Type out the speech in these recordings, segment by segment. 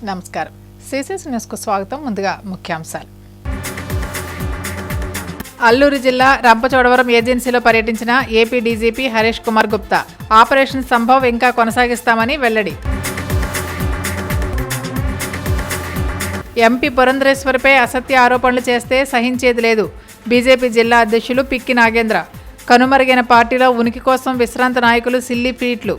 నమస్కారం. సిసిఎస్ న్యూస్కు స్వాగతం. ముందుగా ముఖ్యాంశాలు. అల్లూరు జిల్లా రంపచోడవరం ఏజెన్సీలో పర్యటించిన AP DGP Harish Kumar Gupta operation Sambhav ఇంకా కొనసాగిస్తామని వెల్లడి. ఎంపీ పురంధరేశ్వరిపై అసత్య ఆరోపణలు చేస్తే సహించేది లేదు. బీజేపీ జిల్లా అధ్యక్షులు పిక్కి నాగేంద్ర. కనుమరుగైన పార్టీలో ఉనికి కోసం విశ్రాంత నాయకులు సిల్లీ ఫీట్లు.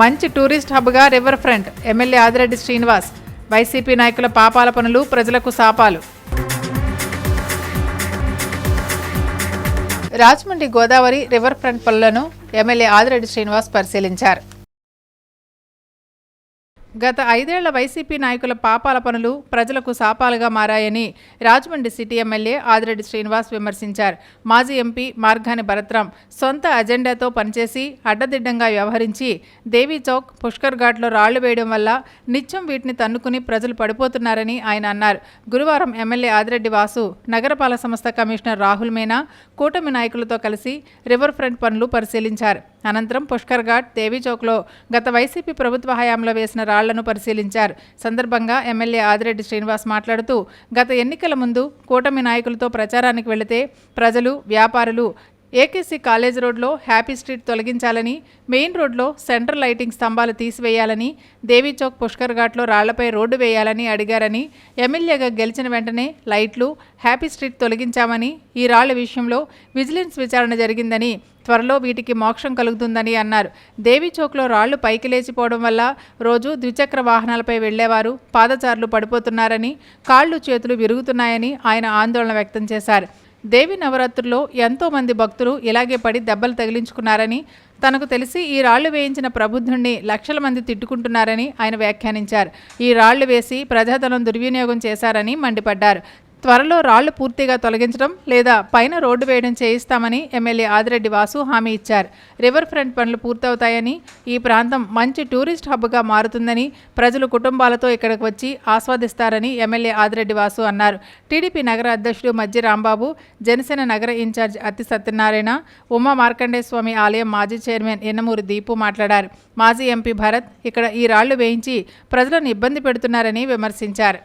మంచి టూరిస్ట్ హబ్గా river front. MLA Adireddy Srinivas. YCP నాయకుల పాపాల పనులు ప్రజలకు శాపాలు. రాజమండ్రి గోదావరి రివర్ ఫ్రంట్ పనులను ఎమ్మెల్యే ఆదిరెడ్డి శ్రీనివాస్ పరిశీలించారు. గత 5 ఏళ్ల వైసీపీ నాయకుల పాపాల పనులు ప్రజలకు శాపాలుగా మారాయని రాజమండ్రి సిటీ ఎమ్మెల్యే ఆదిరెడ్డి శ్రీనివాస్ విమర్శించారు. మాజీ ఎంపీ మార్గాని భరత్రాం సొంత అజెండాతో పనిచేసి అడ్డదిడ్డంగా వ్యవహరించి దేవీ చౌక్, పుష్కర్ ఘాట్లో రాళ్లు వేయడం వల్ల నిత్యం వీటిని తన్నుకుని ప్రజలు పడిపోతున్నారని ఆయన అన్నారు. గురువారం ఎమ్మెల్యే ఆదిరెడ్డి వాసు నగరపాలక సంస్థ కమిషనర్ రాహుల్ మీనా కూటమి నాయకులతో కలిసి రివర్ ఫ్రంట్ పనులు పరిశీలించారు. అనంతరం పుష్కర్ ఘాట్, దేవీ చౌక్లో గత వైసీపీ ప్రభుత్వ హయాంలో వేసిన రాళ్లను పరిశీలించారు. సందర్భంగా ఎమ్మెల్యే ఆదిరెడ్డి శ్రీనివాస్ మాట్లాడుతూ గత ఎన్నికల ముందు కూటమి నాయకులతో ప్రచారానికి వెళితే ప్రజలు, వ్యాపారులు ఏకేసీ కాలేజ్ రోడ్లో హ్యాపీ స్ట్రీట్ తొలగించాలని, మెయిన్ రోడ్లో సెంట్రల్ లైటింగ్ స్తంభాలు తీసివేయాలని, దేవీ చౌక్, పుష్కర్ ఘాట్లో రాళ్లపై రోడ్డు వేయాలని అడిగారని, ఎమ్మెల్యేగా గెలిచిన వెంటనే లైట్లు, హ్యాపీ స్ట్రీట్ తొలగించామని, ఈ రాళ్ల విషయంలో విజిలెన్స్ విచారణ జరిగిందని, త్వరలో వీటికి మోక్షం కలుగుతుందని అన్నారు. దేవీ చౌక్లో రాళ్లు పైకి లేచిపోవడం వల్ల రోజు ద్విచక్ర వాహనాలపై వెళ్లేవారు, పాదచారులు పడిపోతున్నారని, కాళ్లు చేతులు విరుగుతున్నాయని ఆయన ఆందోళన వ్యక్తం చేశారు. దేవి నవరాత్రుల్లో ఎంతో మంది భక్తులు ఇలాగే పడి దెబ్బలు తగిలించుకున్నారని, తనకు తెలిసి ఈ రాళ్లు వేయించిన ప్రబుద్ధుణ్ణి లక్షల మంది తిట్టుకుంటున్నారని ఆయన వ్యాఖ్యానించారు. ఈ రాళ్లు వేసి ప్రజాధనం దుర్వినియోగం చేశారని మండిపడ్డారు. త్వరలో రాళ్లు పూర్తిగా తొలగించడం లేదా పైన రోడ్డు వేయడం చేయిస్తామని ఎమ్మెల్యే ఆదిరెడ్డి వాసు హామీ ఇచ్చారు. రివర్ ఫ్రంట్ పనులు పూర్తవుతాయని, ఈ ప్రాంతం మంచి టూరిస్ట్ హబ్గా మారుతుందని, ప్రజలు కుటుంబాలతో ఇక్కడికి వచ్చి ఆస్వాదిస్తారని ఎమ్మెల్యే ఆదిరెడ్డి వాసు అన్నారు. టీడీపీ నగర అధ్యక్షుడు మజ్జి రాంబాబు, జనసేన నగర ఇన్ఛార్జ్ అత్తి సత్యనారాయణ, ఉమా మార్కండేయ స్వామి ఆలయం మాజీ చైర్మన్ ఎన్నమూరి దీపు మాట్లాడారు. మాజీ ఎంపీ భరత్ ఇక్కడ ఈ రాళ్లు వేయించి ప్రజలను ఇబ్బంది పెడుతున్నారని విమర్శించారు.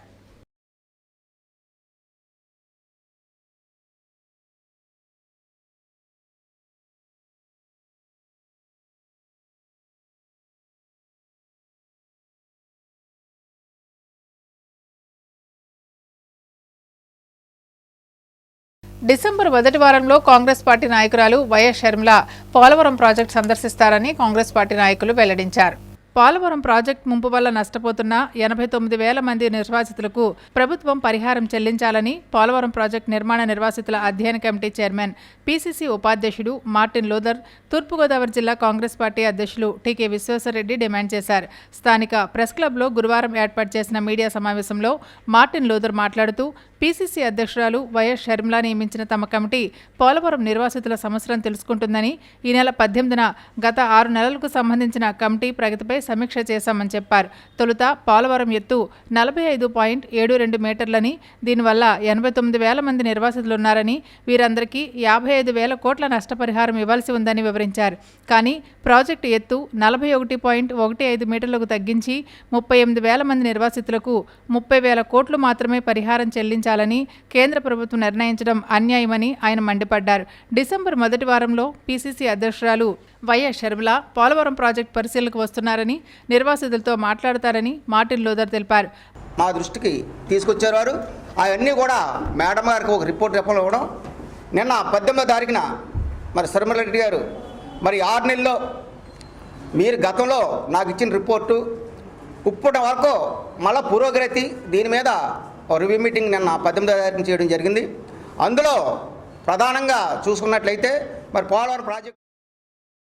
డిసెంబర్ మొదటి వారంలో కాంగ్రెస్ పార్టీ నాయకురాలు వైఎస్ షర్మిల పోలవరం ప్రాజెక్టు సందర్శిస్తారని కాంగ్రెస్ పార్టీ నాయకులు వెల్లడించారు. పోలవరం ప్రాజెక్టు ముంపు వల్ల నష్టపోతున్న 89,000 మంది నిర్వాసితులకు ప్రభుత్వం పరిహారం చెల్లించాలని పోలవరం ప్రాజెక్టు నిర్మాణ నిర్వాసితుల అధ్యయన కమిటీ చైర్మన్, పీసీసీ ఉపాధ్యక్షుడు మార్టిన్ లూథర్, తూర్పుగోదావరి జిల్లా కాంగ్రెస్ పార్టీ అధ్యక్షులు టీకే విశ్వేశ్వరరెడ్డి డిమాండ్ చేశారు. స్థానిక ప్రెస్ క్లబ్లో గురువారం ఏర్పాటు చేసిన మీడియా సమావేశంలో మార్టిన్ లూథర్ మాట్లాడుతూ పీసీసీ అధ్యక్షురాలు వైఎస్ షర్మిల నియమించిన తమ కమిటీ పోలవరం నిర్వాసితుల సమస్యలను తెలుసుకుంటుందని, ఈ నెల 18న గత 6 నెలలకు సంబంధించిన కమిటీ ప్రగతిపై సమీక్ష చేశామని చెప్పారు. తొలుత పోలవరం ఎత్తు 45.72 మీటర్లని, దీనివల్ల 89,000 మంది నిర్వాసితులున్నారని, వీరందరికీ 55,000 కోట్ల నష్టపరిహారం ఇవ్వాల్సి ఉందని వివరించారు. కానీ ప్రాజెక్టు ఎత్తు 41.15 మీటర్లకు తగ్గించి 38,000 మంది నిర్వాసితులకు 30,000 కోట్లు మాత్రమే పరిహారం చెల్లించాలని కేంద్ర ప్రభుత్వం నిర్ణయించడం అన్యాయమని ఆయన మండిపడ్డారు. డిసెంబర్ మొదటి వారంలో పీసీసీ అధ్యక్షురాలు వైఎస్ షర్మిల పోలవరం ప్రాజెక్టు పరిశీలనకు వస్తున్నారని, నిర్వాసితులతో మాట్లాడతారని మార్టిన్ లూథర్ తెలిపారు. మా దృష్టికి తీసుకొచ్చారు వారు. అవన్నీ కూడా మేడం గారికి ఒక రిపోర్ట్ ఇవ్వడం. నిన్న 18వ తారీఖున మరి శర్మిలారెడ్డి గారు మరి 6 నెలల్లో మీరు గతంలో నాకు ఇచ్చిన రిపోర్టు ఇప్పటి వరకు మళ్ళీ పురోగతి దీని మీద రివ్యూ మీటింగ్ నిన్న 18వ తారీఖున చేయడం జరిగింది. అందులో ప్రధానంగా చూసుకున్నట్లయితే మరి పోలవరం ప్రాజెక్టు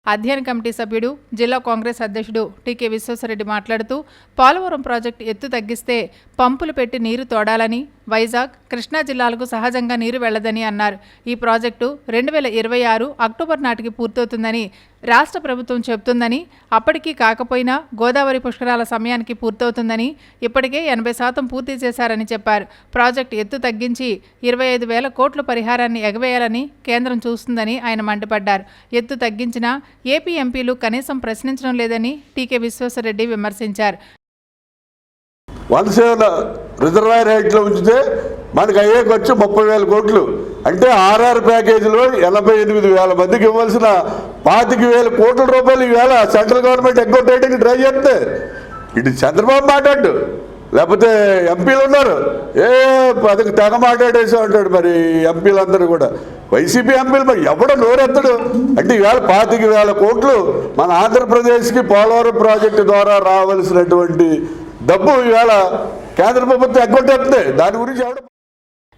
అధ్యయన కమిటీ సభ్యుడు, జిల్లా కాంగ్రెస్ అధ్యక్షుడు టీకే విశ్వేశ్వరరెడ్డి మాట్లాడుతూ పోలవరం ప్రాజెక్టు ఎత్తు తగ్గిస్తే పంపులు పెట్టి నీరు తోడాలని, వైజాగ్, కృష్ణా జిల్లాలకు సహజంగా నీరు వెళ్లదని అన్నారు. ఈ ప్రాజెక్టు 2026 అక్టోబర్ నాటికి పూర్తవుతుందని రాష్ట్ర ప్రభుత్వం చెబుతుందని, అప్పటికీ కాకపోయినా గోదావరి పుష్కరాల సమయానికి పూర్తవుతుందని, ఇప్పటికే 80% పూర్తి చేశారని చెప్పారు. ప్రాజెక్టు ఎత్తు తగ్గించి 25,000 కోట్ల పరిహారాన్ని ఎగవేయాలని కేంద్రం చూస్తుందని ఆయన మండిపడ్డారు. ఎత్తు తగ్గించినా ఏపీ ఎంపీలు కనీసం ప్రశ్నించడం లేదని టీకే విశ్వేశ్వరరెడ్డి విమర్శించారు. వనసేన రిజర్వాయర్ హైట్లో ఉంచితే మనకు అయ్యే ఖర్చు 30,000 కోట్లు. అంటే ఆర్ఆర్ ప్యాకేజీలో 88,000 మందికి ఇవ్వాల్సిన 25,000 కోట్ల రూపాయలు ఈవేళ సెంట్రల్ గవర్నమెంట్ ఎగ్గొట్టేయడానికి ట్రై చేస్తే ఇటు చంద్రబాబు మాట్లాడు, లేకపోతే ఎంపీలు ఉన్నారు అదొక తెగ మాట్లాడేసి అంటాడు. మరి ఎంపీలందరూ కూడా వైసీపీ ఎంపీలు మరి ఎవడో నోరెత్తడు. అంటే ఈవేళ 25,000 కోట్లు మన ఆంధ్రప్రదేశ్కి పోలవరం ప్రాజెక్టు ద్వారా రావాల్సినటువంటి డబ్బు ఈవేళ కేంద్ర ప్రభుత్వం ఎగ్గొట్టేస్తుంది. దాని గురించి ఎవడ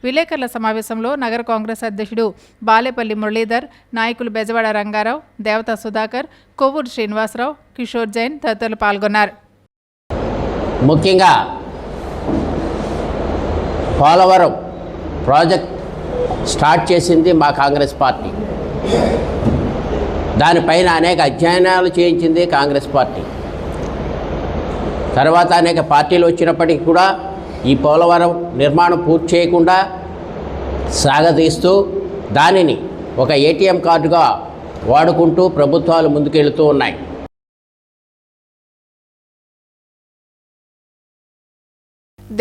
విలేకరుల సమావేశంలో నగర కాంగ్రెస్ అధ్యక్షుడు బాలేపల్లి మురళీధర్, నాయకులు బెజవాడ రంగారావు, దేవతా సుధాకర్, కొవ్వూరు శ్రీనివాసరావు, కిషోర్ జైన్ తదితరులు పాల్గొన్నారు. ముఖ్యంగా పోలవరం ప్రాజెక్ట్ స్టార్ట్ చేసింది మా కాంగ్రెస్ పార్టీ. దానిపైన అనేక అధ్యయనాలు చేయించింది కాంగ్రెస్ పార్టీ. తర్వాత అనేక పార్టీలు వచ్చినప్పటికీ కూడా ఈ పోలవరం నిర్మాణం పూర్తి చేయకుండా సాగదీస్తూ దానిని ఒక ఏటీఎం కార్డుగా వాడుకుంటూ ప్రభుత్వాలు ముందుకెళ్తూ ఉన్నాయి.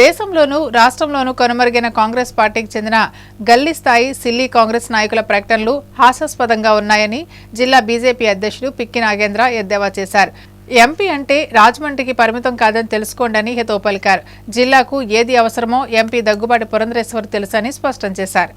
దేశంలోనూ రాష్ట్రంలోనూ కనుమరుగైన కాంగ్రెస్ పార్టీకి చెందిన గల్లీ స్థాయి సిల్లీ కాంగ్రెస్ నాయకుల ప్రకటనలు హాస్యాస్పదంగా ఉన్నాయని జిల్లా బీజేపీ అధ్యక్షుడు పిక్కి నాగేంద్ర ఎద్దేవా చేశారు. ఎంపీ అంటే రాజమండ్రికి పరిమితం కాదని తెలుసుకోండని హితవు పలికారు. జిల్లాకు ఏది అవసరమో ఎంపీ దగ్గుబాటి పురంధరేశ్వర్ తెలుసని స్పష్టం చేశారు.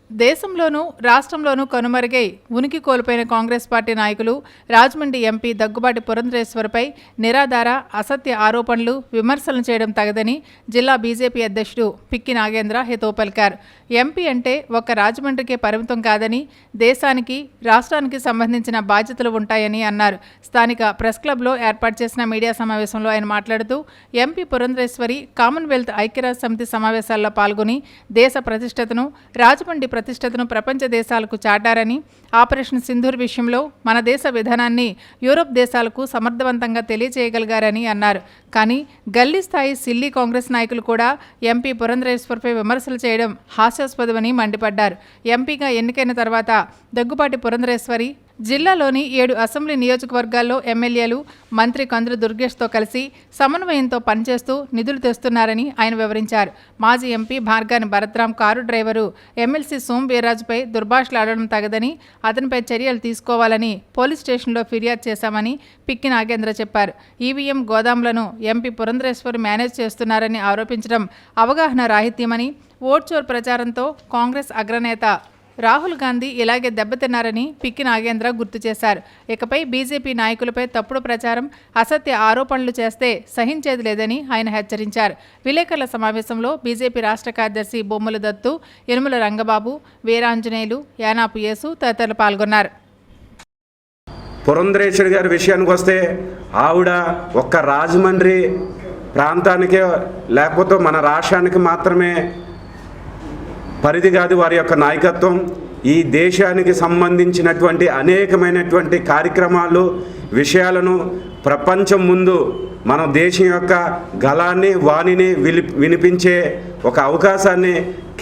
దేశంలోనూ రాష్ట్రంలోనూ కనుమరుగై ఉనికి కోల్పోయిన కాంగ్రెస్ పార్టీ నాయకులు రాజమండ్రి ఎంపీ దగ్గుబాటి పురంధరేశ్వర్పై నిరాధార అసత్య ఆరోపణలు, విమర్శలు చేయడం తగదని జిల్లా బీజేపీ అధ్యక్షుడు పిక్కి నాగేంద్ర హితవు పలికారు. ఎంపీ అంటే ఒక్క రాజమండ్రికే పరిమితం కాదని, దేశానికి రాష్ట్రానికి సంబంధించిన బాధ్యతలు ఉంటాయని అన్నారు. స్థానిక ప్రెస్ క్లబ్లో ఏర్పాటు చేసిన మీడియా సమావేశంలో ఆయన మాట్లాడుతూ ఎంపీ పురంధరేశ్వరి కామన్వెల్త్ ఐక్యరాజ్య సమితి సమావేశాల్లో పాల్గొని దేశ ప్రతిష్టతను, రాజమండ్రి ప్రతిష్టతను ప్రపంచ దేశాలకు చాటారని, ఆపరేషన్ సింధూర్ విషయంలో మన దేశ విధానాన్ని యూరోప్ దేశాలకు సమర్థవంతంగా తెలియజేయగలిగారని అన్నారు. కానీ గల్లీ స్థాయి సిల్లీ కాంగ్రెస్ నాయకులు కూడా ఎంపీ పురంధరేశ్వర్పై విమర్శలు చేయడం హాస్యాస్పదమని మండిపడ్డారు. ఎంపీగా ఎన్నికైన తర్వాత దగ్గుబాటి పురంధరేశ్వరి జిల్లాలోని 7 అసెంబ్లీ నియోజకవర్గాల్లో ఎమ్మెల్యేలు, మంత్రి కందుల దుర్గేష్తో కలిసి సమన్వయంతో పనిచేస్తూ నిధులు తెస్తున్నారని ఆయన వివరించారు. మాజీ MP Margani Bharatram car driver MLC Som వీర్రాజుపై దుర్భాషలాడడం తగదని, అతనిపై చర్యలు తీసుకోవాలని పోలీస్ స్టేషన్లో ఫిర్యాదు చేశామని పిక్కి నాగేంద్ర చెప్పారు. ఈవీఎం గోదాంలను ఎంపీ పురంధరేశ్వర్ మేనేజ్ చేస్తున్నారని ఆరోపించడం అవగాహన రాహిత్యమని, ఓట్చోర్ ప్రచారంతో కాంగ్రెస్ అగ్రనేత రాహుల్ గాంధీ ఇలాగే దెబ్బతిన్నారని పిక్కి నాగేంద్ర గుర్తు చేశారు. ఇకపై బీజేపీ నాయకులపై తప్పుడు ప్రచారం, అసత్య ఆరోపణలు చేస్తే సహించేది లేదని ఆయన హెచ్చరించారు. విలేకరుల సమావేశంలో బీజేపీ రాష్ట్ర కార్యదర్శి బొమ్మల దత్తు, యనుమల రంగబాబు, వీరాంజనేయులు, యానాపు యేసు తదితరులు పాల్గొన్నారు. పురంధరేశ్వరి గారి విషయానికి వస్తే ఆవిడ ఒక్క రాజమండ్రి ప్రాంతానికే లేకపోతే మన రాష్ట్రానికి మాత్రమే పరిధి కాదు వారి యొక్క నాయకత్వం. ఈ దేశానికి సంబంధించినటువంటి అనేకమైనటువంటి కార్యక్రమాలు, విషయాలను ప్రపంచం ముందు మన దేశం యొక్క గళాన్ని, వాణిని వినిపించే ఒక అవకాశాన్ని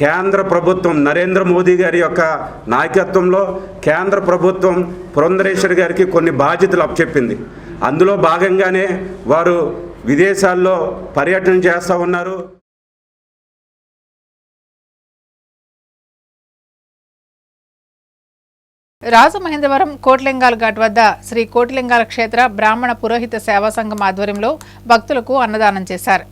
కేంద్ర ప్రభుత్వం నరేంద్ర మోదీ గారి యొక్క నాయకత్వంలో కేంద్ర ప్రభుత్వం పురంధరేశ్వరి గారికి కొన్ని బాధ్యతలు అప్పచెప్పింది. అందులో భాగంగానే వారు విదేశాల్లో పర్యటన చేస్తూ ఉన్నారు. రాజమహేంద్రవరం కోట్లింగాల ఘాట్ వద్ద శ్రీ కోట్లింగాల క్షేత్ర బ్రాహ్మణ పురోహిత సేవా సంఘం ఆధ్వర్యంలో భక్తులకు అన్నదానం చేశారు.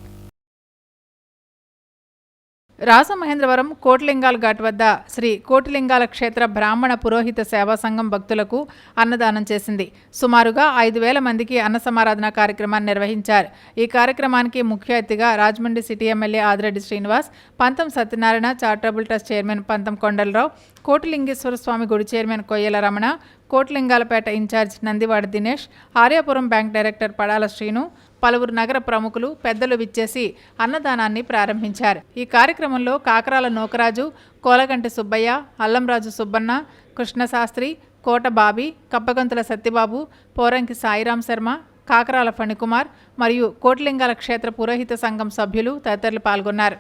రాజమహేంద్రవరం కోట్లింగాల ఘాట్ వద్ద శ్రీ కోటిలింగాల క్షేత్ర బ్రాహ్మణ పురోహిత సేవా సంఘం భక్తులకు అన్నదానం చేసింది. సుమారుగా 5,000 మందికి అన్న సమారాధన కార్యక్రమాన్ని నిర్వహించారు. ఈ కార్యక్రమానికి ముఖ్య అతిథిగా రాజమండ్రి సిటీ ఎమ్మెల్యే ఆదిరెడ్డి శ్రీనివాస్, పంతం సత్యనారాయణ, చారిటబుల్ ట్రస్ట్ చైర్మన్ పంతం కొండలరావు, కోటిలింగేశ్వర స్వామి గుడి chairman Koyyala Ramana, Kotilingalapeta incharge Nandivada Dinesh, Aryapuram bank director Padala Srinu, పలువురు నగర ప్రముఖులు పెద్దలు విచ్చేసి అన్నదానాన్ని ప్రారంభించారు. ఈ కార్యక్రమంలో కాకరాల నూకరాజు, కోలగంటి సుబ్బయ్య, అల్లంరాజు సుబ్బన్న, కృష్ణశాస్త్రి, కోట బాబీ, కప్పగంతుల సత్యబాబు, పోరంకి సాయిరాం శర్మ, కాకరాల ఫణికుమార్ మరియు కోటిలింగాల క్షేత్ర పురోహిత సంఘం సభ్యులు తదితరులు పాల్గొన్నారు.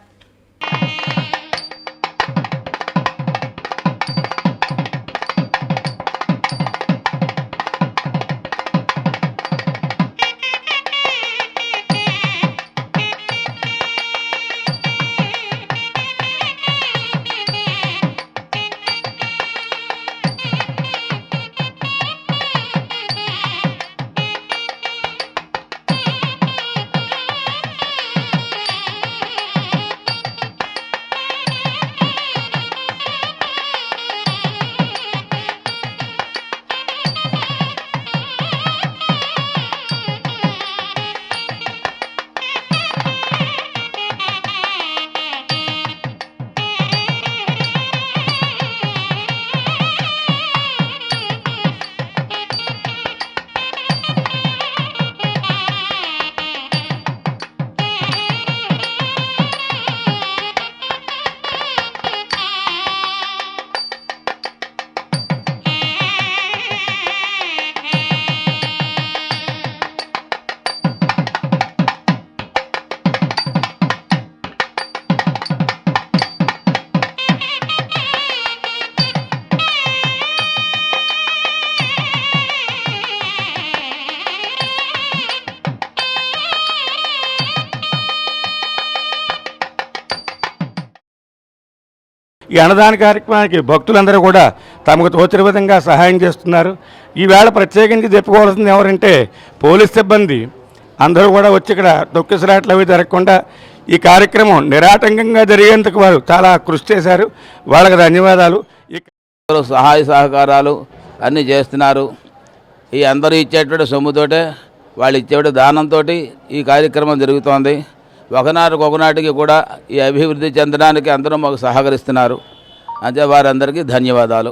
ఈ అన్నదాన కార్యక్రమానికి భక్తులందరూ కూడా తమకు తోచిన విధంగా సహాయం చేస్తున్నారు. ఈవేళ ప్రత్యేకించి చెప్పుకోవాల్సింది ఎవరంటే పోలీస్ సిబ్బంది అందరూ కూడా వచ్చి ఇక్కడ తొక్కిసలాట్లు అవి జరగకుండా ఈ కార్యక్రమం నిరాటంకంగా జరిగేందుకు వారు చాలా కృషి చేశారు. వాళ్ళకి ధన్యవాదాలు. సహాయ సహకారాలు అన్నీ చేస్తున్నారు. ఈ అందరూ ఇచ్చేటువంటి సొమ్ముతోటే వాళ్ళు ఇచ్చేటువంటి దానంతో ఈ కార్యక్రమం జరుగుతోంది. ఒకనాటికి కూడా ఈ అభివృద్ధి చెందడానికి అందరూ మాకు సహకరిస్తున్నారు. అంటే వారందరికీ ధన్యవాదాలు.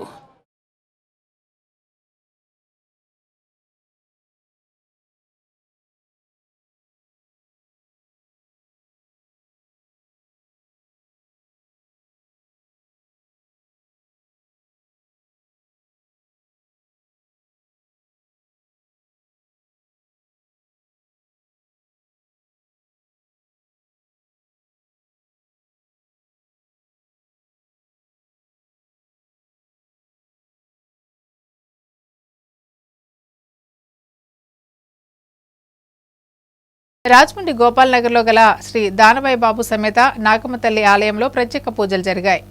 రాజమండ్రి గోపాల్ నగర్లో గల శ్రీ దానబాయి బాబు సమేత నాగమ్మ తల్లి ఆలయంలో ప్రత్యేక పూజలు జరిగాయి.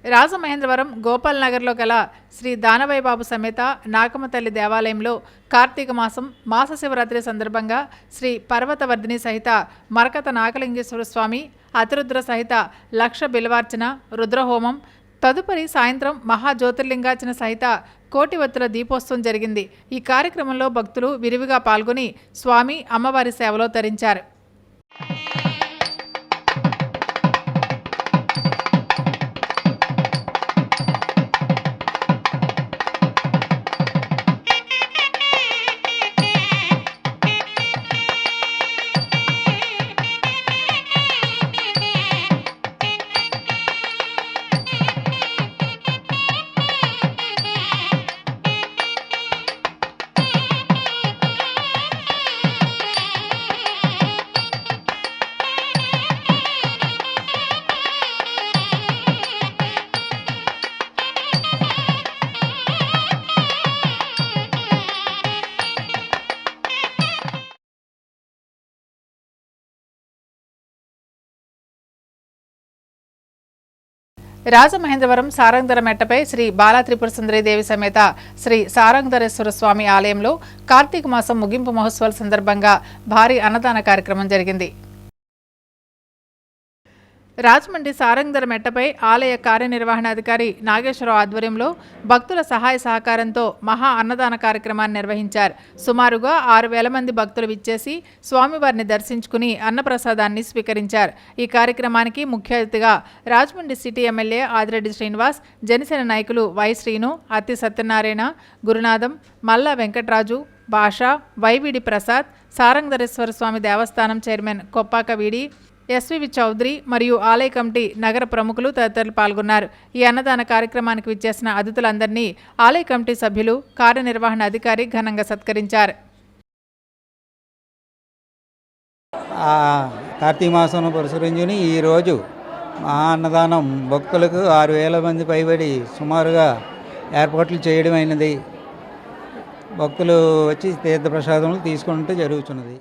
రాజమహేంద్రవరం గోపాల్ నగర్లో గల శ్రీ దానబాయి బాబు సమేత నాగమ్మ తల్లి దేవాలయంలో కార్తీక మాసం మాస శివరాత్రి సందర్భంగా శ్రీ పర్వతవర్ధిని సహిత మరకత నాగలింగేశ్వర స్వామి అతిరుద్ర సహిత లక్ష బిల్వార్చన రుద్రహోమం తదుపరి సాయంత్రం మహాజ్యోతిర్లింగార్చన సహిత కోటివత్తుల దీపోత్సవం జరిగింది. ఈ కార్యక్రమంలో భక్తులు విరివిగా పాల్గొని స్వామి అమ్మవారి సేవలో తరించారు. రాజమహేంద్రవరం సారంగధర మెట్టపై శ్రీ బాలా త్రిపుర సుందరి దేవి సమేత శ్రీ సారంగధరేశ్వర స్వామి ఆలయంలో కార్తీక మాసం ముగింపు మహోత్సవాల సందర్భంగా భారీ అన్నదాన కార్యక్రమం జరిగింది. రాజమండ్రి సారంగధర మెట్టపై ఆలయ కార్యనిర్వహణాధికారి నాగేశ్వరరావు ఆధ్వర్యంలో భక్తుల సహాయ సహకారంతో మహా అన్నదాన కార్యక్రమాన్ని నిర్వహించారు. సుమారుగా 6,000 మంది భక్తులు విచ్చేసి స్వామివారిని దర్శించుకుని అన్నప్రసాదాన్ని స్వీకరించారు. ఈ కార్యక్రమానికి ముఖ్య అతిథిగా రాజమండ్రి సిటీ ఎమ్మెల్యే ఆదిరెడ్డి శ్రీనివాస్, జనసేన నాయకులు వై శ్రీను, అత్తి సత్యనారాయణ, గురునాథం, మల్లా వెంకట్రాజు, భాష, వైవిడి ప్రసాద్, సారంగధరేశ్వర స్వామి దేవస్థానం చైర్మన్ కొప్పాక వీడి, ఎస్వివి చౌదరి మరియు ఆలయ కమిటీ నగర ప్రముఖులు తదితరులు పాల్గొన్నారు. ఈ అన్నదాన కార్యక్రమానికి విచ్చేసిన అతిథులందరినీ ఆలయ కమిటీ సభ్యులు, కార్యనిర్వహణ అధికారి ఘనంగా సత్కరించారు. కార్తీక మాసం పురస్కరించుకుని ఈరోజు మహా అన్నదానం భక్తులకు 6,000 మంది పైబడి సుమారుగా ఏర్పాట్లు చేయడం అయినది. భక్తులు వచ్చి తీర్థప్రసాదములు తీసుకుంటూ జరుగుతున్నది.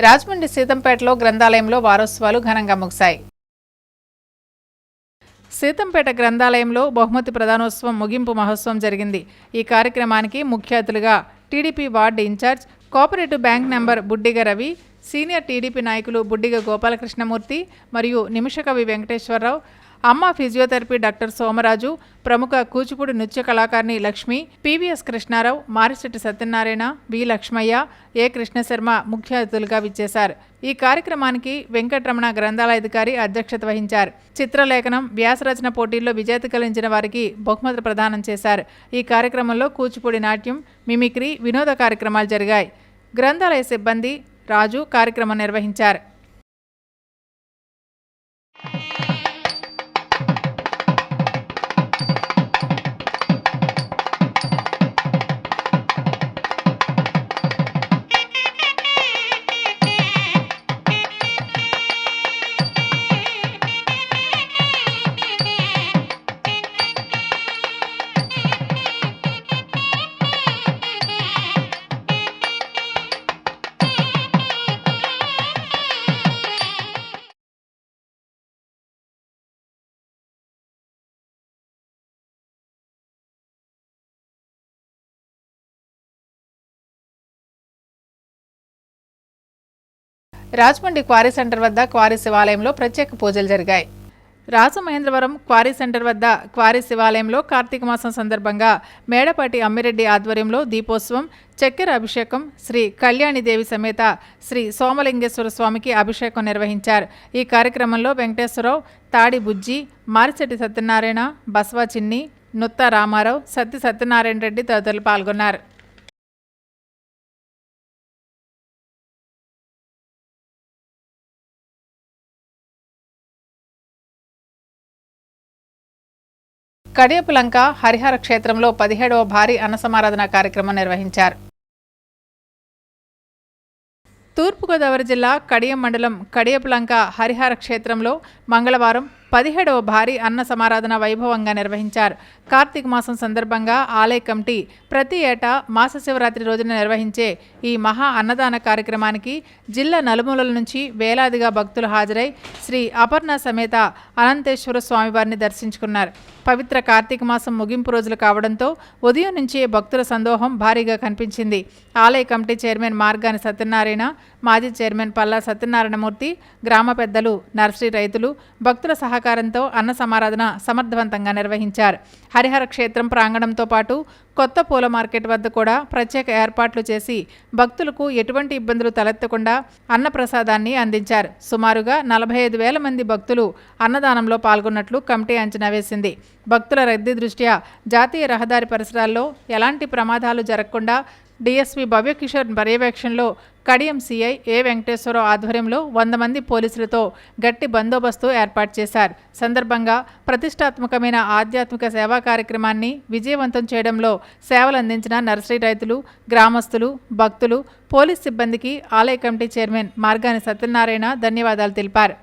రాజమండ్రి సీతంపేటలో గ్రంథాలయంలో వారోత్సవాలు ఘనంగా ముగిశాయి. సీతంపేట గ్రంథాలయంలో బహుమతి ప్రదానోత్సవం ముగింపు మహోత్సవం జరిగింది. ఈ కార్యక్రమానికి ముఖ్య అతిథులుగా TDP ward incharge, cooperative bank member Buddiga Ravi, senior TDP నాయకులు బుడ్డిగ గోపాలకృష్ణమూర్తి మరియు నిమిషకవి వెంకటేశ్వరరావు, అమ్మ ఫిజియోథెరపీ డాక్టర్ సోమరాజు, ప్రముఖ కూచిపూడి నృత్య కళాకారిణి లక్ష్మి, పివిఎస్ కృష్ణారావు, మారిశెట్టి సత్యనారాయణ, వి లక్ష్మయ్య, ఏ కృష్ణశర్మ ముఖ్య అతిథులుగా విచ్చేశారు. ఈ కార్యక్రమానికి వెంకటరమణ గ్రంథాలయాధికారి అధ్యక్షత వహించారు. చిత్రలేఖనం, వ్యాసరచన పోటీల్లో విజేత కలిగించిన వారికి బహుమతులు ప్రదానం చేశారు. ఈ కార్యక్రమంలో కూచిపూడి నాట్యం, మిమిక్రీ, వినోద కార్యక్రమాలు జరిగాయి. గ్రంథాలయ సిబ్బంది, రాజు కార్యక్రమం నిర్వహించారు. రాజమండ్రి క్వారీ సెంటర్ వద్ద క్వారీ శివాలయంలో ప్రత్యేక పూజలు జరిగాయి. రాజమహేంద్రవరం క్వారీ సెంటర్ వద్ద క్వారీ శివాలయంలో కార్తీక మాసం సందర్భంగా మేడపాటి అమ్మిరెడ్డి ఆధ్వర్యంలో దీపోత్సవం, చక్కెర అభిషేకం, శ్రీ కళ్యాణిదేవి సమేత శ్రీ సోమలింగేశ్వర స్వామికి అభిషేకం నిర్వహించారు. ఈ కార్యక్రమంలో వెంకటేశ్వరరావు, తాడి బుజ్జి, మారిశెట్టి సత్యనారాయణ, బస్వా చిన్ని, నుత్త రామారావు, సత్యనారాయణ రెడ్డి తదితరులు పాల్గొన్నారు. కడియపులంక హరిహర క్షేత్రంలో 17వ భారీ అన్నసమారాధన కార్యక్రమం నిర్వహించారు. తూర్పుగోదావరి జిల్లా కడియం మండలం కడియపులంక హరిహర క్షేత్రంలో మంగళవారం 17వ భారీ అన్న సమారాధన వైభవంగా నిర్వహించారు. కార్తీక మాసం సందర్భంగా ఆలయ కమిటీ ప్రతి ఏటా మాస శివరాత్రి రోజున నిర్వహించే ఈ మహా అన్నదాన కార్యక్రమానికి జిల్లా నలుమూలల నుంచి వేలాదిగా భక్తులు హాజరై శ్రీ అపర్ణ సమేత అనంతేశ్వర స్వామివారిని దర్శించుకున్నారు. పవిత్ర కార్తీక మాసం ముగింపు రోజులు కావడంతో ఉదయం నుంచే భక్తుల సందోహం భారీగా కనిపించింది. ఆలయ కమిటీ చైర్మన్ మార్గాని సత్యనారాయణ, మాజీ చైర్మన్ పల్లా సత్యనారాయణమూర్తి, గ్రామ పెద్దలు, నర్సరీ రైతులు భక్తుల సహకారంతో అన్న సమారాధన సమర్థవంతంగా నిర్వహించారు. హరిహర క్షేత్రం ప్రాంగణంతో పాటు కొత్త పూల మార్కెట్ వద్ద కూడా ప్రత్యేక ఏర్పాట్లు చేసి భక్తులకు ఎటువంటి ఇబ్బందులు తలెత్తకుండా అన్నప్రసాదాన్ని అందించారు. సుమారుగా 45,000 మంది భక్తులు అన్నదానంలో పాల్గొన్నట్లు కమిటీ అంచనా వేసింది. భక్తుల రద్దీ దృష్ట్యా జాతీయ రహదారి పరిసరాల్లో ఎలాంటి ప్రమాదాలు జరగకుండా డీఎస్పీ భవ్యకిషోర్ పర్యవేక్షణలో కడియం సీఐ ఏ వెంకటేశ్వరరావు ఆధ్వర్యంలో 100 మంది పోలీసులతో గట్టి బందోబస్తు ఏర్పాటు చేశారు. సందర్భంగా ప్రతిష్టాత్మకమైన ఆధ్యాత్మిక సేవా కార్యక్రమాన్ని విజయవంతం చేయడంలో సేవలందించిన నర్సరీ రైతులు, గ్రామస్తులు, భక్తులు, పోలీస్ సిబ్బందికి ఆలయ కమిటీ చైర్మన్ మార్గాని సత్యనారాయణ ధన్యవాదాలు తెలిపారు.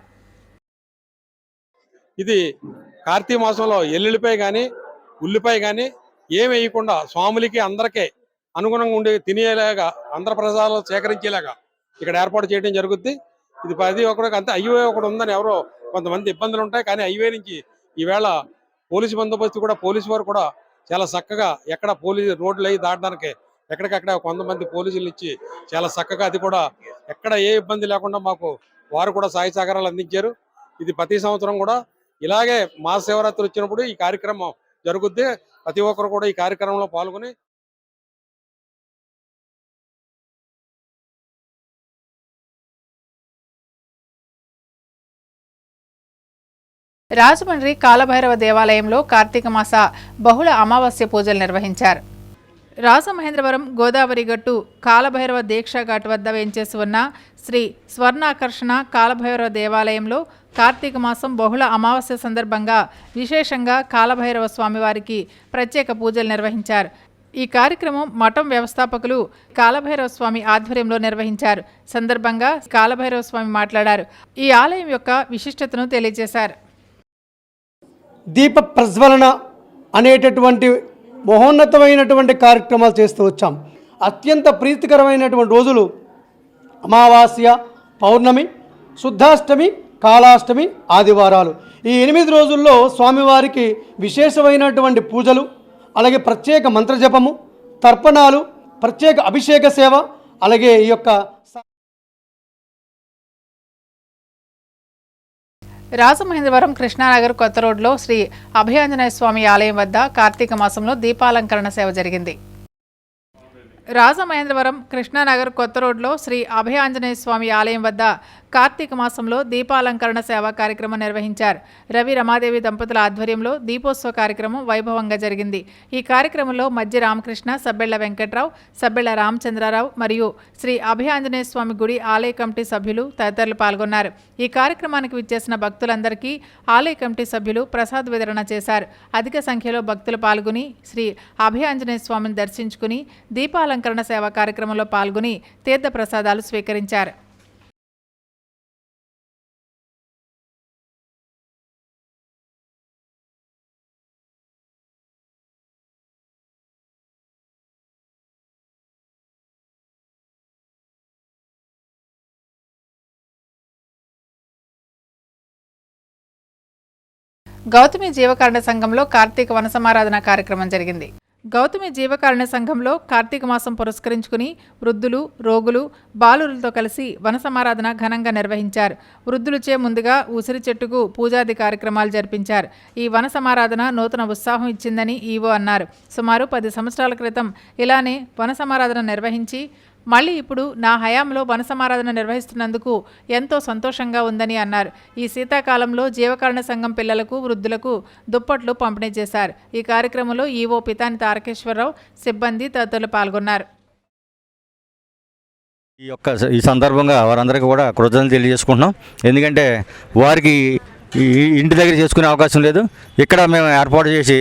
ఇది కార్తీక మాసంలో ఎల్లుల్లిపాయ కానీ ఉల్లిపాయ కానీ ఏమి వేయకుండా స్వాములకి అందరికీ అనుగుణంగా ఉండి తినేలాగా అందరి ప్రసాదాలు సేకరించేలాగా ఇక్కడ ఏర్పాటు చేయడం జరుగుద్ది. ఇది 10 ఒకటి అంతే హైవే ఒకటి ఉందని ఎవరో కొంతమంది ఇబ్బందులు ఉంటాయి, కానీ హైవే నుంచి ఈవేళ పోలీసు బందోబస్తు కూడా పోలీసు వారు కూడా చాలా చక్కగా ఎక్కడ పోలీసు రోడ్లు అవి దాటడానికి ఎక్కడికక్కడ కొంతమంది పోలీసులు ఇచ్చి చాలా చక్కగా అది కూడా ఎక్కడ ఏ ఇబ్బంది లేకుండా మాకు వారు కూడా సహాయ సహకారాలు అందించారు. ఇది ప్రతి సంవత్సరం కూడా ఇలాగే మహాశివరాత్రి వచ్చినప్పుడు ఈ కార్యక్రమం జరుగుద్ది. ప్రతి ఒక్కరు కూడా ఈ కార్యక్రమంలో పాల్గొని రాజమండ్రి కాలభైరవ దేవాలయంలో కార్తీక మాస బహుళ అమావాస్య పూజలు నిర్వహించారు. రాజమహేంద్రవరం గోదావరి గట్టు కాలభైరవ దీక్షా ఘాట్ వద్ద వేంచేసి ఉన్న శ్రీ స్వర్ణాకర్షణ కాలభైరవ దేవాలయంలో కార్తీక మాసం బహుళ అమావాస్య సందర్భంగా విశేషంగా కాలభైరవ స్వామివారికి ప్రత్యేక పూజలు నిర్వహించారు. ఈ కార్యక్రమం మఠం వ్యవస్థాపకులు కాలభైరవ స్వామి ఆధ్వర్యంలో నిర్వహించారు. సందర్భంగా కాలభైరవ స్వామి మాట్లాడారు. ఈ ఆలయం యొక్క విశిష్టతను తెలియజేశారు. దీప ప్రజ్వలన అనేటటువంటి మహోన్నతమైనటువంటి కార్యక్రమాలు చేస్తూ వచ్చాం. అత్యంత ప్రీతికరమైనటువంటి రోజులు అమావాస్య, పౌర్ణమి, శుద్ధాష్టమి, కాళాష్టమి, ఆదివారాలు. ఈ 8 రోజుల్లో స్వామివారికి విశేషమైనటువంటి పూజలు, అలాగే ప్రత్యేక మంత్రజపము, తర్పణాలు, ప్రత్యేక అభిషేక సేవ, అలాగే ఈ యొక్క రాజమహేంద్రవరం కృష్ణానగర్ కొత్త రోడ్లో శ్రీ అభయాంజనేయ స్వామి ఆలయం వద్ద కార్తీక మాసంలో దీపాలంకరణ సేవ జరిగింది. రాజమహేంద్రవరం కృష్ణానగర్ కొత్త రోడ్లో శ్రీ అభయాంజనేయ స్వామి ఆలయం వద్ద కార్తీక మాసంలో దీపాలంకరణ సేవా కార్యక్రమం నిర్వహించారు. రవి రమాదేవి దంపతుల ఆధ్వర్యంలో దీపోత్సవ కార్యక్రమం వైభవంగా జరిగింది. ఈ కార్యక్రమంలో మధ్య రామకృష్ణ, సబ్బెళ్ల వెంకట్రావు, సబ్బెళ్ల రామచంద్రరావు మరియు శ్రీ అభయాంజనేయ స్వామి గుడి ఆలయ కమిటీ సభ్యులు తదితరులు పాల్గొన్నారు. ఈ కార్యక్రమానికి విచ్చేసిన భక్తులందరికీ ఆలయ కమిటీ సభ్యులు ప్రసాద వితరణ చేశారు. అధిక సంఖ్యలో భక్తులు పాల్గొని శ్రీ అభయాంజనేయ స్వామిని దర్శించుకుని దీపాలంకరణ సేవా కార్యక్రమంలో పాల్గొని తీర్థ ప్రసాదాలు స్వీకరించారు. గౌతమి జీవకారుణ సంఘంలో కార్తీక వన సమారాధన కార్యక్రమం జరిగింది. గౌతమి జీవకారుణ్య సంఘంలో కార్తీక మాసం పురస్కరించుకుని వృద్ధులు, రోగులు, బాలురులతో కలిసి వన సమారాధన ఘనంగా నిర్వహించారు. వృద్ధులచే ముందుగా ఉసిరి చెట్టుకు పూజాది కార్యక్రమాలు జరిపించారు. ఈ వన సమారాధన నూతన ఉత్సాహం ఇచ్చిందని ఈవో అన్నారు. సుమారు 10 సంవత్సరాల క్రితం ఇలానే వన సమారాధన నిర్వహించి మళ్ళీ ఇప్పుడు నా హయాంలో వన సమారాధన నిర్వహిస్తున్నందుకు ఎంతో సంతోషంగా ఉందని అన్నారు. ఈ శీతాకాలంలో జీవకారుణ్య సంఘం పిల్లలకు, వృద్ధులకు దుప్పట్లు పంపిణీ చేశారు. ఈ కార్యక్రమంలో ఈవో పితాని తారకేశ్వరరావు, సిబ్బంది తదితరులు పాల్గొన్నారు. ఈ సందర్భంగా వారందరికీ కూడా కృతజ్ఞతలు తెలియజేసుకుంటున్నాం. ఎందుకంటే వారికి ఈ ఇంటి దగ్గర చేసుకునే అవకాశం లేదు. ఇక్కడ మేము ఏర్పాటు చేసి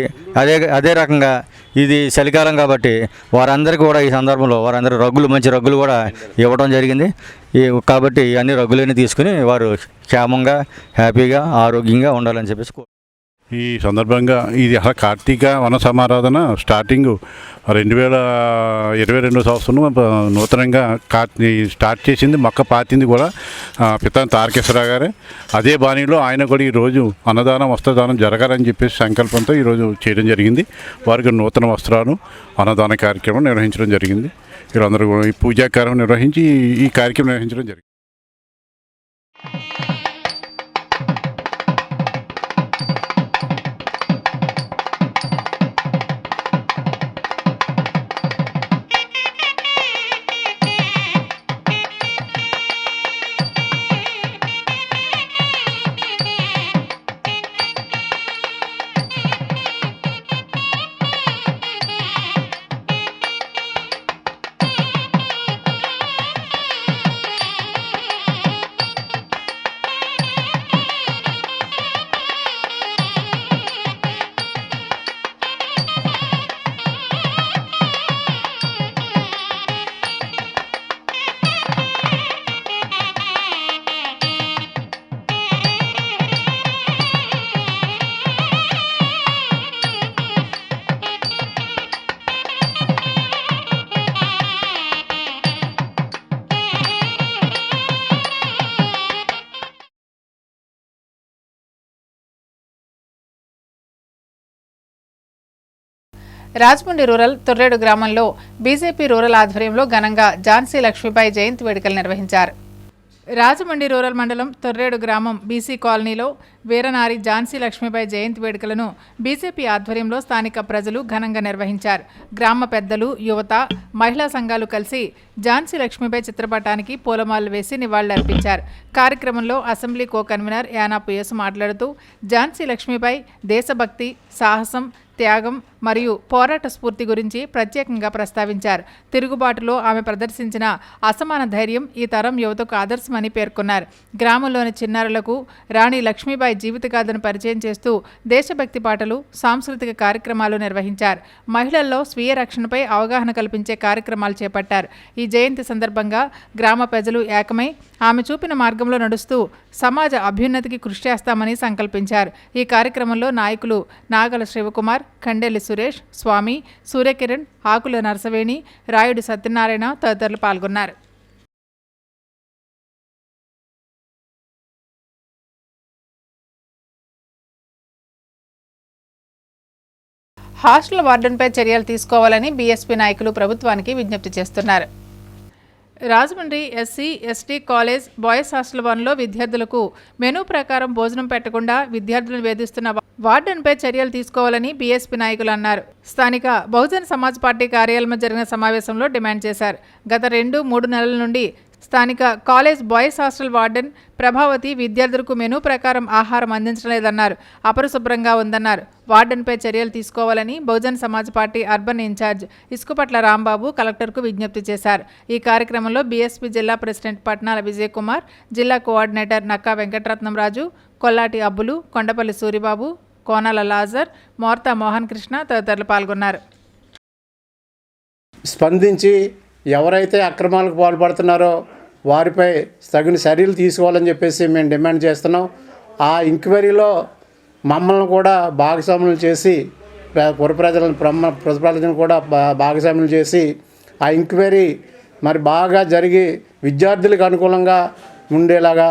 అదే రకంగా ఇది చలికాలం కాబట్టి వారందరికీ కూడా ఈ సందర్భంలో వారందరూ మంచి రగ్గులు కూడా ఇవ్వడం జరిగింది. కాబట్టి అన్ని రగ్గులన్నీ తీసుకుని వారు క్షేమంగా, హ్యాపీగా, ఆరోగ్యంగా ఉండాలని చెప్పేసి ఈ సందర్భంగా ఇది కార్తీక వన సమారాధన స్టార్టింగ్ 2022 సంవత్సరం నూతనంగా స్టార్ట్ చేసింది, మొక్క పాతింది కూడా పితాని తారకేశ్వరరావు గారే. అదే బాణీలో ఆయన కూడా ఈరోజు అన్నదానం, వస్త్రదానం జరగాలని చెప్పేసి సంకల్పంతో ఈరోజు చేయడం జరిగింది. వారికి నూతన వస్త్రాలు, అన్నదాన కార్యక్రమం నిర్వహించడం జరిగింది. వీరందరూ కూడా ఈ పూజా కార్యక్రమం నిర్వహించి ఈ కార్యక్రమం నిర్వహించడం జరిగింది. రాజమండ్రి రూరల్ తొర్రేడు గ్రామంలో బీజేపీ రూరల్ ఆధ్వర్యంలో ఘనంగా ఝాన్సీ లక్ష్మీబాయి జయంతి వేడుకలు నిర్వహించారు. రాజమండ్రి రూరల్ మండలం తొర్రేడు గ్రామం బీసీ కాలనీలో వీరనారి ఝాన్సీ లక్ష్మీబాయి జయంతి వేడుకలను బీజేపీ ఆధ్వర్యంలో స్థానిక ప్రజలు ఘనంగా నిర్వహించారు. గ్రామ పెద్దలు, యువత, మహిళా సంఘాలు కలిసి ఝాన్సీ లక్ష్మీబాయి చిత్రపటానికి పూలమాలలు వేసి నివాళులర్పించారు. కార్యక్రమంలో అసెంబ్లీ కో కన్వీనర్ యానాపు యేసు మాట్లాడుతూ ఝాన్సీ లక్ష్మీబాయి దేశభక్తి, సాహసం, త్యాగం మరియు పోరాట స్ఫూర్తి గురించి ప్రత్యేకంగా ప్రస్తావించారు. తిరుగుబాటులో ఆమె ప్రదర్శించిన అసమాన ధైర్యం ఈ తరం యువతకు ఆదర్శమని పేర్కొన్నారు. గ్రామంలోని చిన్నారులకు రాణి లక్ష్మీబాయి జీవితగాథను పరిచయం చేస్తూ దేశభక్తి పాటలు, సాంస్కృతిక కార్యక్రమాలు నిర్వహించారు. మహిళల్లో స్వీయ రక్షణపై అవగాహన కల్పించే కార్యక్రమాలు చేపట్టారు. ఈ జయంతి సందర్భంగా గ్రామ ప్రజలు ఏకమై ఆమె చూపిన మార్గంలో నడుస్తూ సమాజ అభ్యున్నతికి కృషి చేస్తామని సంకల్పించారు. ఈ కార్యక్రమంలో నాయకులు నాగల శివకుమార్, కండెల్లి సురేష్, స్వామి, సూర్యకిరణ్, ఆకుల నరసవేణి, రాయుడు సత్యనారాయణ తదితరులు పాల్గొన్నారు. హాస్టల్ వార్డెన్పై చర్యలు తీసుకోవాలని బీఎస్పీ నాయకులు ప్రభుత్వానికి విజ్ఞప్తి చేస్తున్నారు. Rajahmundry SC, ST college boys hostel 1లో విద్యార్థులకు మెనూ ప్రకారం భోజనం పెట్టకుండా విద్యార్థులను వేధిస్తున్న వార్డెన్పై చర్యలు తీసుకోవాలని బీఎస్పీ నాయకులు అన్నారు. స్థానిక బహుజన్ సమాజ్ పార్టీ కార్యాలయంలో జరిగిన సమావేశంలో డిమాండ్ చేశారు. గత 2-3 నెలల నుండి స్థానిక college boys hostel warden Prabhavati విద్యార్థులకు మెనూ ప్రకారం ఆహారం అందించలేదన్నారు. అపరిశుభ్రంగా ఉందన్నారు. వార్డెన్పై చర్యలు తీసుకోవాలని Bahujan Samaj party urban incharge Isukapatla Rambabu కలెక్టర్కు విజ్ఞప్తి చేశారు. ఈ కార్యక్రమంలో బీఎస్పీ జిల్లా ప్రెసిడెంట్ పట్నాల విజయ్ కుమార్, జిల్లా కోఆర్డినేటర్ నక్కా వెంకటరత్నం రాజు, కొల్లాటి అబ్బులు, కొండపల్లి సూరిబాబు, కోనాల లాజర్, మోర్తా మోహన్ కృష్ణ తదితరులు పాల్గొన్నారు. స్పందించి ఎవరైతే అక్రమాలకు పాల్పడుతున్నారో వారిపై తగిన చర్యలు తీసుకోవాలని చెప్పేసి మేము డిమాండ్ చేస్తున్నాం. ఆ ఎంక్వైరీలో మమ్మల్ని కూడా భాగస్వాములు చేసి ప్రజలను కూడా భాగస్వాములు చేసి ఆ ఎంక్వైరీ మరి బాగా జరిగి విద్యార్థులకు అనుకూలంగా ఉండేలాగా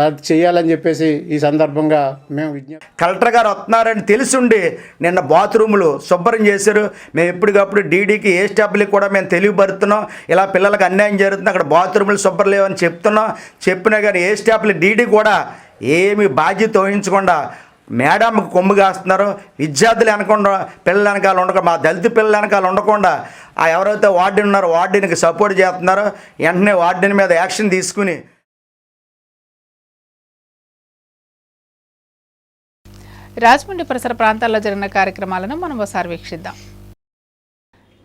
అది చేయాలని చెప్పేసి ఈ సందర్భంగా మేము విజ్ఞప్తి. కలెక్టర్ గారు వస్తున్నారని తెలిసిండి నిన్న బాత్రూములు శుభ్రం చేశారు. మేము ఎప్పటికప్పుడు డీడీకి ఏ స్టాఫ్లకి కూడా మేము తెలియపరుస్తున్నాం, ఇలా పిల్లలకు అన్యాయం జరుగుతుంది, అక్కడ బాత్రూములు శుభ్రం లేవని చెప్తున్నాం. చెప్పినా కానీ ఏ స్టాఫ్లు డీడీ కూడా ఏమి బాధ్యత వహించకుండా మేడంకు కొమ్ము కాస్తున్నారు. విద్యార్థులు వెనకుండా పిల్లల వెనకాల ఉండకుండా, మా దళిత పిల్లల వెనకాల ఉండకుండా ఆ ఎవరైతే వార్డెన్ ఉన్నారో వార్డెన్కి సపోర్ట్ చేస్తున్నారో వెంటనే వార్డెన్ మీద యాక్షన్ తీసుకుని. రాజమండ్రి పరిసర ప్రాంతాల్లో జరిగిన కార్యక్రమాలను మనం ఒకసారి వీక్షిద్దాం.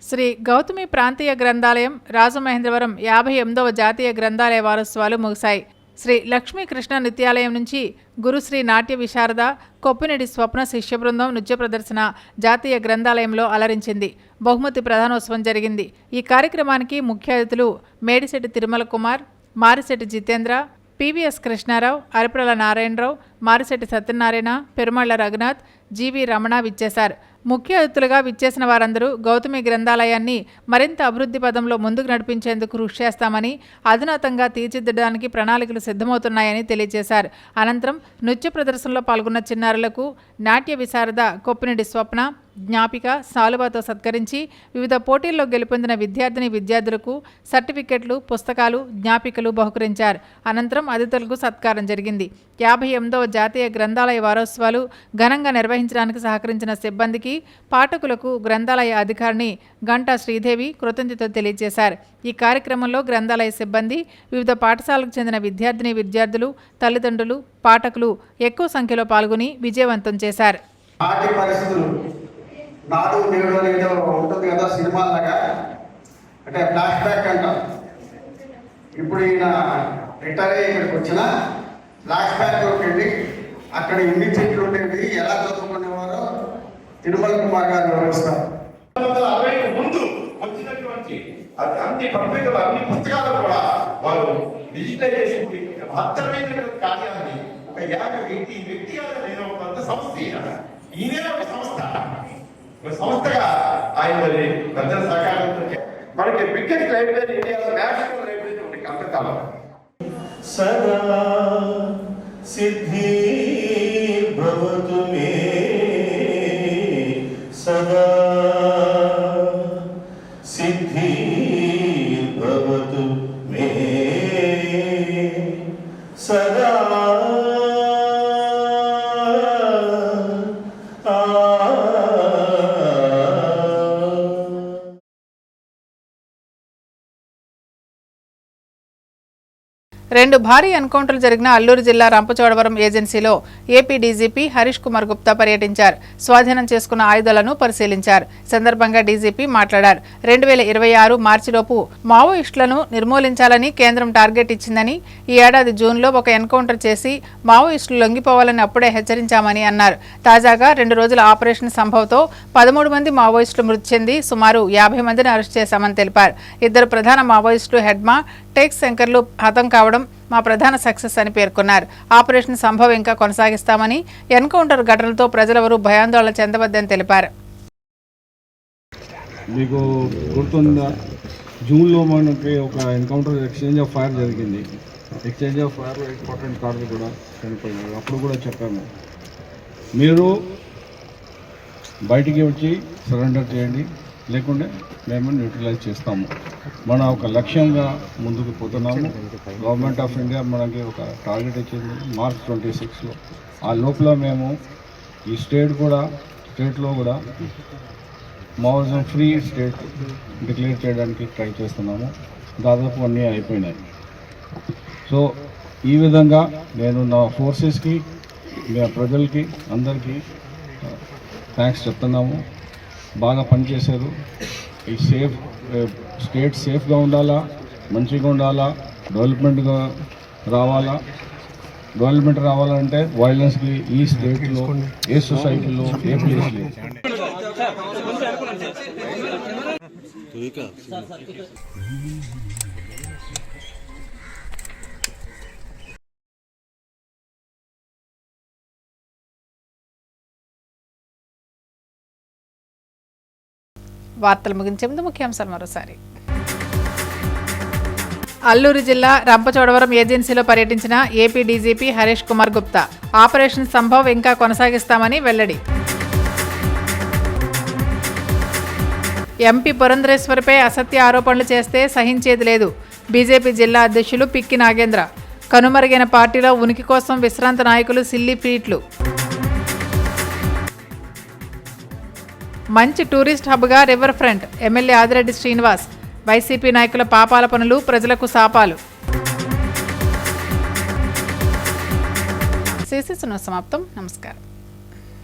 శ్రీ గౌతమి ప్రాంతీయ గ్రంథాలయం రాజమహేంద్రవరం 58వ జాతీయ గ్రంథాలయ వారోత్సవాలు ముగిశాయి. శ్రీ లక్ష్మీకృష్ణ నృత్యాలయం నుంచి గురుశ్రీ నాట్య విశారద కొప్పినెడి స్వప్న శిష్య బృందం నృత్య ప్రదర్శన జాతీయ గ్రంథాలయంలో అలరించింది. బహుమతి ప్రధానోత్సవం జరిగింది. ఈ కార్యక్రమానికి ముఖ్య అతిథులు మేడిశెట్టి తిరుమల కుమార్, మారిశెట్టి జితేంద్ర, పివిఎస్ కృష్ణారావు, అరిప్రల నారాయణరావు, మారిశెట్టి సత్యనారాయణ, పెరుమళ్ల రఘునాథ్, జీవి రమణ విచ్చేశారు. ముఖ్య అతిథులుగా విచ్చేసిన వారందరూ గౌతమి గ్రంథాలయాన్ని మరింత అభివృద్ధి పదంలో ముందుకు నడిపించేందుకు కృషి చేస్తామని, అధునాతంగా తీర్చిదిద్దడానికి ప్రణాళికలు సిద్ధమవుతున్నాయని తెలియజేశారు. అనంతరం నృత్య ప్రదర్శనలో పాల్గొన్న చిన్నారులకు నాట్య విశారద కొప్పినెడి స్వప్న జ్ఞాపిక సాలువాతో సత్కరించి వివిధ పోటీల్లో గెలుపొందిన విద్యార్థులకు సర్టిఫికెట్లు, పుస్తకాలు, జ్ఞాపికలు బహుకరించారు. అనంతరం అతిథులకు సత్కారం జరిగింది. 58వ జాతీయ గ్రంథాలయ వారోత్సవాలు ఘనంగా నిర్వహించడానికి సహకరించిన సిబ్బందికి, పాఠకులకు గ్రంథాలయ అధికారిని గంటా శ్రీదేవి కృతజ్ఞతలు తెలియజేశారు. ఈ కార్యక్రమంలో గ్రంథాలయ సిబ్బంది, వివిధ పాఠశాలకు చెందిన విద్యార్థులు, తల్లిదండ్రులు, పాఠకులు ఎక్కువ సంఖ్యలో పాల్గొని విజయవంతం చేశారు. నాడు నేడు అనేది ఉంటుంది కదా సినిమాలాగా, అంటే ఫ్లాష్ బ్యాక్ అంటాం. ఇప్పుడు ఈయన రిటైర్ అయ్యి ఇక్కడికి వచ్చిన ఫ్లాష్ బ్యాక్లోకి వెళ్ళి అక్కడ ఎన్ని చెట్లు ఉండేవి, ఎలా చదువుకునేవారో తిరుమల కుమార్ గారు వివరిస్తారు. ముందు వచ్చినటువంటి అన్ని పత్రికలు, అన్ని పుస్తకాలు కూడా వారు డిజిటలైజేషన్ మహత్తరమైన కార్యాన్ని ఒక వ్యక్తిగా నేను కొంత సంస్థ ఈయన ఒక సంస్థగా ఆయన పెద్ద సహకారంతో మనకి బిగ్గెస్ట్ లైబ్రరీ ఇండియాలో నేషనల్ లైబ్రరీ ఉంది కలకత్తాలో. సదా సిద్ధి భవతు మే సదా సిద్ధి భవతు మే సదా రెండు భారీ ఎన్కౌంటర్లు జరిగిన అల్లూరు జిల్లా రంపచోడవరం ఏజెన్సీలో ఏపీ డీజీపీ హరీష్ కుమార్ గుప్తా పర్యటించారు. స్వాధీనం చేసుకున్న ఆయుధాలను పరిశీలించారు. సందర్భంగా డీజీపీ మాట్లాడారు. 2026 మార్చిలోపు మావోయిస్టులను నిర్మూలించాలని కేంద్రం టార్గెట్ ఇచ్చిందని, ఈ ఏడాది జూన్లో ఒక ఎన్కౌంటర్ చేసి మావోయిస్టులు లొంగిపోవాలని అప్పుడే హెచ్చరించామని అన్నారు. తాజాగా 2 రోజుల ఆపరేషన్ సంభవ్తో 13 మంది మావోయిస్టులు మృతి చెంది సుమారు 50 మందిని అరెస్ట్ చేశామని తెలిపారు. 2 ప్రధాన మావోయిస్టులు హెడ్మా, టేక్ శంకర్లు హతం కావడం మా ప్రధాన సక్సెస్ అని పేర్కొన్నారు. ఆపరేషన్ సంభవ్ ఇంకా కొనసాగిస్తామని, ఎన్కౌంటర్ ఘటనలతో ప్రజలెవరూ భయాందోళన చెందవద్దని తెలిపారు. మీకు గుర్తుందా, జూన్లో మనకి ఒక ఎన్కౌంటర్ ఎక్స్చేంజ్ ఆఫ్ ఫైర్ జరిగింది. ఎక్స్చేంజ్ ఆఫ్ ఫైర్లో ఇంపార్టెంట్ కార్డులు కూడా చనిపోయినారు. అప్పుడు కూడా చెప్పాము, మీరు బయటికి వచ్చి సరెండర్ చేయండి, లేకుంటే మేము న్యూట్రలైజ్ చేస్తాము. మన ఒక లక్ష్యంగా ముందుకు పోతున్నాము. గవర్నమెంట్ ఆఫ్ ఇండియా మనకి ఒక టార్గెట్ ఇచ్చింది మార్చ్ 26లో. ఆ లోపల మేము ఈ స్టేట్లో కూడా మావోయిజం ఫ్రీ స్టేట్ డిక్లేర్ చేయడానికి ట్రై చేస్తున్నాము. దాదాపు అన్నీ అయిపోయినాయి. సో ఈ విధంగా నేను నా ఫోర్సెస్కి, ప్రజలకి, అందరికీ థ్యాంక్స్ చెప్తున్నాము. బాగా పనిచేశారు. ఈ స్టేట్ సేఫ్గా ఉండాలా, మంచిగా ఉండాలా, డెవలప్మెంట్ రావాలంటే వైలెన్స్కి ఈ స్టేట్లో, ఏ సొసైటీలో, ఏ ప్లేస్లో వార్తలు ముగించే ముందు ముఖ్యాంశాలు మరోసారి. అల్లూరు జిల్లా రంపచోడవరం ఏజెన్సీలో పర్యటించిన AP DGP Harish Kumar Gupta operation Sambhav ఇంకా కొనసాగిస్తామని వెల్లడి. ఎంపీ పురంధరేశ్వరిపై అసత్య ఆరోపణలు చేస్తే సహించేది లేదు. బీజేపీ జిల్లా అధ్యక్షులు పిక్కి నాగేంద్ర. కనుమరుగైన పార్టీలో ఉనికి కోసం విశ్రాంత నాయకులు సిల్లీ ఫీట్లు. మంచి టూరిస్ట్ హబ్గా river front. MLA Adireddy Srinivas. YCP నాయకుల పాపాల పనులు ప్రజలకు శాపాలు. సమాప్తం. నమస్కారం.